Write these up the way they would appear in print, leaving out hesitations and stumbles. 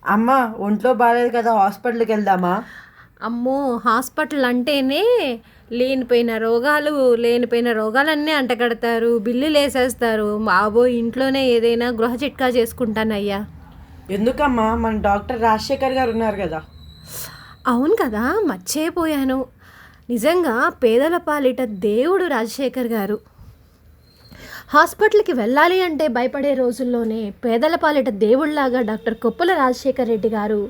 అమ్మ ఒంట్లో బాగాలేదు కదా, హాస్పిటల్కి వెళ్దామా? అమ్మో, హాస్పిటల్ అంటేనే లేనిపోయిన రోగాలన్నీ అంటగడతారు, బిల్లులు వేసేస్తారు. బాబో, ఇంట్లోనే ఏదైనా గృహ చిట్కా చేసుకుంటానయ్యా. ఎందుకమ్మా, మన డాక్టర్ రాజశేఖర్ గారు ఉన్నారు కదా. అవును కదా, మర్చిపోయాను. నిజంగా పేదల పాలిట దేవుడు రాజశేఖర్ గారు. హాస్పిటల్కి వెళ్ళాలి అంటే భయపడే రోజుల్లోనే పేదల పాలిట దేవుళ్లాగా డాక్టర్ కొప్పుల రాజశేఖర్ రెడ్డి గారు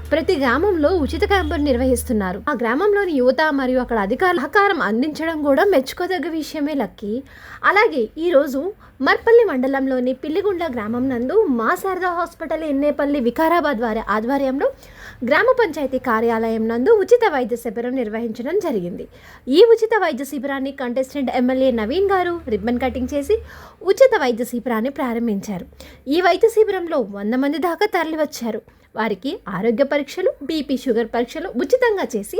ప్రతి గ్రామంలో ఉచిత క్యాంపును నిర్వహిస్తున్నారు. ఆ గ్రామంలోని యువత మరియు అక్కడ అధికారుల సహకారం అందించడం కూడా మెచ్చుకోదగ్గ విషయమే లక్కి. అలాగే ఈరోజు మర్పల్లి మండలంలోని పిల్లిగుండ్ల గ్రామం నందు మా శారదా హాస్పిటల్ ఎన్నేపల్లి వికారాబాద్ వారి ఆధ్వర్యంలో గ్రామ పంచాయతీ కార్యాలయం నందు ఉచిత వైద్య శిబిరం నిర్వహించడం జరిగింది. ఈ ఉచిత వైద్య శిబిరాన్ని కంటెస్టెంట్ ఎమ్మెల్యే నవీన్ గారు రిబ్బన్ కటింగ్ చేసి ఉచిత వైద్య శిబిరాన్ని ప్రారంభించారు. ఈ వైద్య శిబిరంలో 100 మంది దాకా తరలివచ్చారు. వారికి ఆరోగ్య పరీక్షలు, బీపీ, షుగర్ పరీక్షలు ఉచితంగా చేసి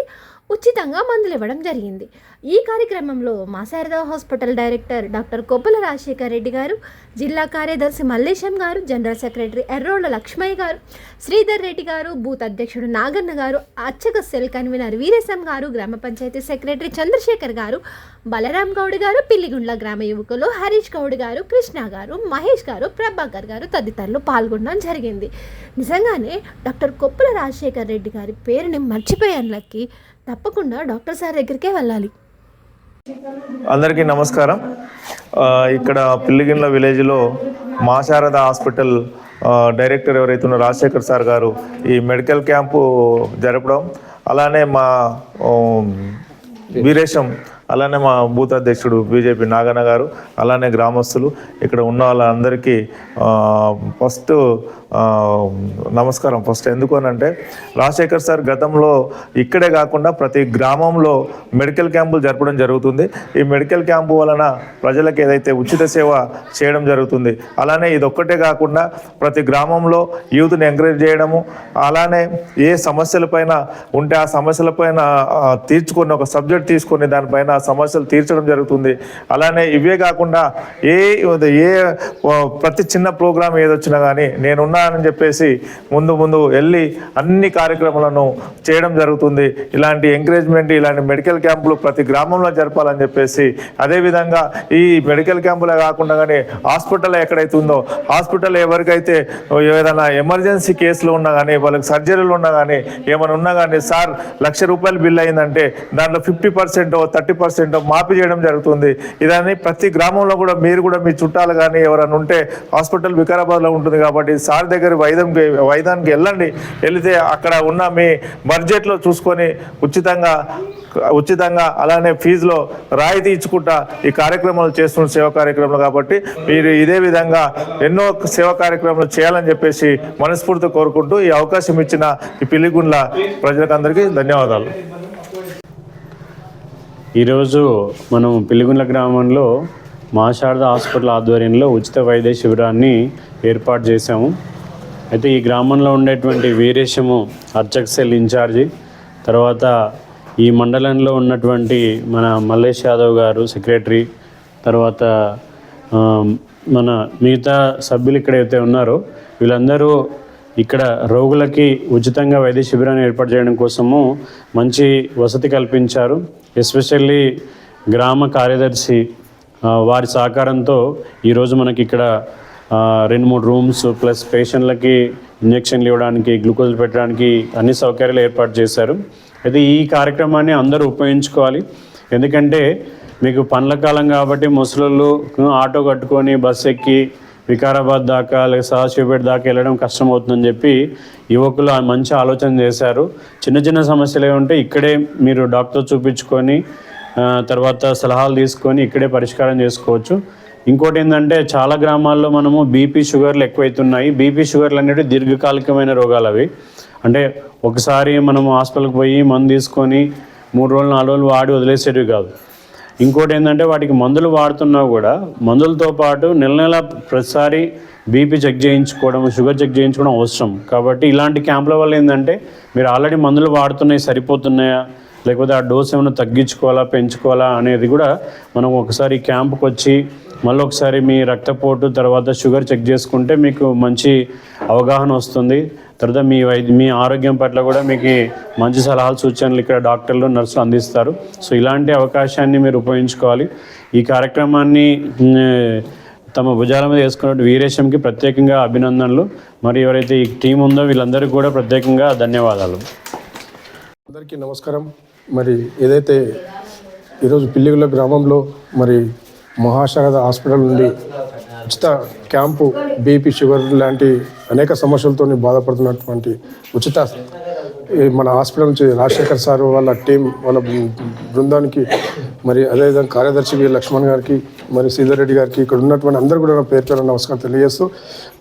ఉచితంగా మందులు ఇవ్వడం జరిగింది. ఈ కార్యక్రమంలో మా Sharada hospital director doctor Koppula Rajasekhar Reddy గారు, జిల్లా కార్యదర్శి మల్లేశం గారు, జనరల్ సెక్రటరీ ఎర్రోళ్ల లక్ష్మయ్య గారు, శ్రీధర్ రెడ్డి గారు, బూత్ అధ్యక్షుడు నాగన్న గారు, అర్చక సెల్ కన్వీనర్ వీరేశం గారు, గ్రామ పంచాయతీ సెక్రటరీ చంద్రశేఖర్ గారు, బలరాం గౌడ్ గారు, పిల్లిగుండ్ల గ్రామ యువకులు హరీష్ గౌడ్ గారు, కృష్ణ గారు, మహేష్ గారు, ప్రభాకర్ గారు తదితరులు పాల్గొనడం జరిగింది. నిజంగానే డాక్టర్ కొప్పుల రాజశేఖర్ రెడ్డి గారి పేరుని మర్చిపోయాను లక్కి. తప్పకుండా డాక్టర్ సార్ దగ్గరికే వెళ్ళాలి. అందరికీ నమస్కారం. ఇక్కడ పిల్లిగిన్ల విలేజ్లో మా శారద హాస్పిటల్ డైరెక్టర్ ఎవరైతే ఉన్నారో రాజశేఖర్ సార్ గారు ఈ మెడికల్ క్యాంపు జరపడం, అలానే మా వీరేశం, అలానే మా బూత్ అధ్యక్షుడు బీజేపీ నాగన్న గారు, అలానే గ్రామస్తులు, ఇక్కడ ఉన్న వాళ్ళందరికీ ఫస్ట్ నమస్కారం. ఫస్ట్ ఎందుకు అనంటే రాజశేఖర్ సార్ గతంలో ఇక్కడే కాకుండా ప్రతి గ్రామంలో మెడికల్ క్యాంపులు జరపడం జరుగుతుంది. ఈ మెడికల్ క్యాంపు వలన ప్రజలకు ఏదైతే ఉచిత సేవ చేయడం జరుగుతుంది, అలానే ఇదొక్కటే కాకుండా ప్రతి గ్రామంలో యూత్ని ఎంకరేజ్ చేయడము, అలానే ఏ సమస్యలపైన ఉంటే ఆ సమస్యలపైన తీర్చుకొని ఒక సబ్జెక్ట్ తీసుకొని దానిపైన సమస్యలు తీర్చడం జరుగుతుంది. అలానే ఇవే కాకుండా ఏ ప్రతి చిన్న ప్రోగ్రామ్ ఏదొచ్చినా కానీ నేనున్నానని చెప్పేసి ముందు వెళ్ళి అన్ని కార్యక్రమాలను చేయడం జరుగుతుంది. ఇలాంటి ఎంకరేజ్మెంట్, ఇలాంటి మెడికల్ క్యాంపులు ప్రతి గ్రామంలో జరపాలని చెప్పేసి, అదేవిధంగా ఈ మెడికల్ క్యాంపులే కాకుండా కానీ హాస్పిటల్ ఎక్కడైతే ఉందో హాస్పిటల్ ఎవరికైతే ఏదైనా ఎమర్జెన్సీ కేసులు ఉన్నా కానీ, వాళ్ళకి సర్జరీలు ఉన్నా కానీ, ఏమైనా ఉన్నా కానీ, సార్ ₹1,00,000 బిల్ అయిందంటే దాంట్లో 50%, 30% మాఫీ చేయడం జరుగుతుంది. ఇదని ప్రతి గ్రామంలో కూడా మీరు కూడా మీ చుట్టాలు కానీ ఎవరైనా ఉంటే హాస్పిటల్ వికారాబాద్లో ఉంటుంది కాబట్టి సార్ దగ్గర వైద్యానికి వెళితే అక్కడ ఉన్న మీ బడ్జెట్లో చూసుకొని ఉచితంగా అలానే ఫీజులో రాయితీ ఇచ్చుకుంటా ఈ కార్యక్రమాలు చేస్తున్న సేవా కార్యక్రమాలు కాబట్టి మీరు ఇదే విధంగా ఎన్నో సేవా కార్యక్రమాలు చేయాలని చెప్పేసి మనస్ఫూర్తి కోరుకుంటూ ఈ అవకాశం ఇచ్చిన ఈ పిల్లిగుండ్ల ప్రజలకందరికీ ధన్యవాదాలు. ఈరోజు మనం పిల్లిగుండ్ల గ్రామంలో మా శారదా హాస్పిటల్ ఆధ్వర్యంలో ఉచిత వైద్య శిబిరాన్ని ఏర్పాటు చేశాము. అయితే ఈ గ్రామంలో ఉండేటువంటి వీరేశము అర్చక్ సెల్ ఇన్ఛార్జి, తర్వాత ఈ మండలంలో ఉన్నటువంటి మన మల్లేష్ యాదవ్ గారు సెక్రటరీ, తర్వాత మన మిగతా సభ్యులు ఇక్కడైతే ఉన్నారో వీళ్ళందరూ ఇక్కడ రోగులకి ఉచితంగా వైద్య శిబిరాన్ని ఏర్పాటు చేయడం కోసము మంచి వసతి కల్పించారు. ఎస్పెషల్లీ గ్రామ కార్యదర్శి వారి సహకారంతో ఈరోజు మనకి ఇక్కడ 2-3 రూమ్స్ ప్లస్ పేషెంట్లకి ఇంజక్షన్లు ఇవ్వడానికి, గ్లూకోజ్ పెట్టడానికి అన్ని సౌకర్యాలు ఏర్పాటు చేశారు. అయితే ఈ కార్యక్రమాన్ని అందరూ ఉపయోగించుకోవాలి. ఎందుకంటే మీకు పండ్ల కాలం కాబట్టి ముసలోళ్ళు ఆటో కట్టుకొని బస్సు ఎక్కి వికారాబాద్ దాకా లేదా సదాశివపేట దాకా వెళ్ళడం కష్టమవుతుందని చెప్పి యువకులు మంచి ఆలోచన చేశారు. చిన్న సమస్యలు ఏమంటే ఇక్కడే మీరు డాక్టర్ చూపించుకొని తర్వాత సలహాలు తీసుకొని ఇక్కడే పరిష్కారం చేసుకోవచ్చు. ఇంకోటి ఏంటంటే చాలా గ్రామాల్లో మనము బీపీ, షుగర్లు ఎక్కువైతున్నాయి. బీపీ, షుగర్లు అనేవి దీర్ఘకాలికమైన రోగాలు. అవి అంటే ఒకసారి మనము హాస్పిటల్కి పోయి మందు తీసుకొని 3 రోజులు 4 రోజులు వాడి వదిలేసేటివి కాదు. ఇంకోటి ఏంటంటే వాటికి మందులు వాడుతున్నా కూడా మందులతో పాటు నెల ప్రతిసారి బీపీ చెక్ చేయించుకోవడం, షుగర్ చెక్ చేయించుకోవడం అవసరం. కాబట్టి ఇలాంటి క్యాంపుల వల్ల ఏంటంటే మీరు ఆల్రెడీ మందులు వాడుతున్నాయి సరిపోతున్నాయా, లేకపోతే ఆ డోస్ ఏమైనా తగ్గించుకోవాలా పెంచుకోవాలా అనేది కూడా మనం ఒకసారి క్యాంపుకి వచ్చి మళ్ళీ ఒకసారి మీ రక్తపోటు తర్వాత షుగర్ చెక్ చేసుకుంటే మీకు మంచి అవగాహన వస్తుంది. తర్వాత మీ ఆరోగ్యం పట్ల కూడా మీకు మంచి సలహాలు సూచనలు ఇక్కడ డాక్టర్లు నర్సులు అందిస్తారు. సో ఇలాంటి అవకాశాన్ని మీరు ఉపయోగించుకోవాలి. ఈ కార్యక్రమాన్ని తమ భుజాల మీద వేసుకున్న వీరేశంకి ప్రత్యేకంగా అభినందనలు. మరి ఎవరైతే ఈ టీం ఉందో వీళ్ళందరికీ కూడా ప్రత్యేకంగా ధన్యవాదాలు. అందరికీ నమస్కారం. మరి ఏదైతే ఈరోజు పిల్లిగుల గ్రామంలో మరి మహాశారద హాస్పిటల్ నుండి ఉచిత క్యాంపు బీపీ షుగర్ లాంటి అనేక సమస్యలతో బాధపడుతున్నటువంటి ఉచిత మన హాస్పిటల్ నుంచి రాజశేఖర్ సార్ వాళ్ళ టీం వాళ్ళ బృందానికి మరి అదేవిధంగా కార్యదర్శి లక్ష్మణ్ గారికి మరి శ్రీధర్ రెడ్డి గారికి ఇక్కడ ఉన్నటువంటి అందరూ కూడా పేరు పేరు నమస్కారం తెలియజేస్తూ,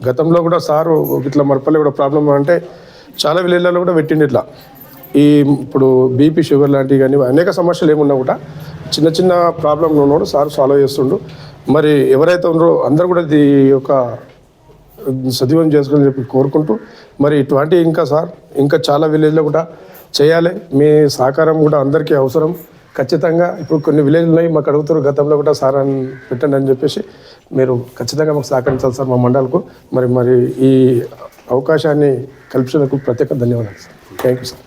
గతంలో కూడా సారు ఇట్లా మరపల్లి కూడా ప్రాబ్లం అంటే చాలా విలేజ్లలో కూడా పెట్టిండి ఇట్లా ఈ ఇప్పుడు బీపీ షుగర్ లాంటివి కానీ అనేక సమస్యలు ఏమున్నా కూడా చిన్న చిన్న ప్రాబ్లంలు ఉన్నాడు సార్ సాల్వ్ చేస్తుండు. మరి ఎవరైతే ఉన్నారో అందరూ కూడా ఈ యొక్క సద్వినియోగం చేసుకొని చెప్పి కోరుకుంటూ, మరి ఇటువంటి ఇంకా సార్ ఇంకా చాలా విలేజ్లో కూడా చేయాలి. మీ సహకారం కూడా అందరికీ అవసరం ఖచ్చితంగా. ఇప్పుడు కొన్ని విలేజ్లు ఉన్నాయి మాకు అడుగుతారు గతంలో కూడా సార్ అని పెట్టండి అని చెప్పేసి, మీరు ఖచ్చితంగా మాకు సహకరించాలి సార్ మా మండలకు. మరి ఈ అవకాశాన్ని కల్పించినందుకు ప్రత్యేక ధన్యవాదాలు సార్. Thank you sir.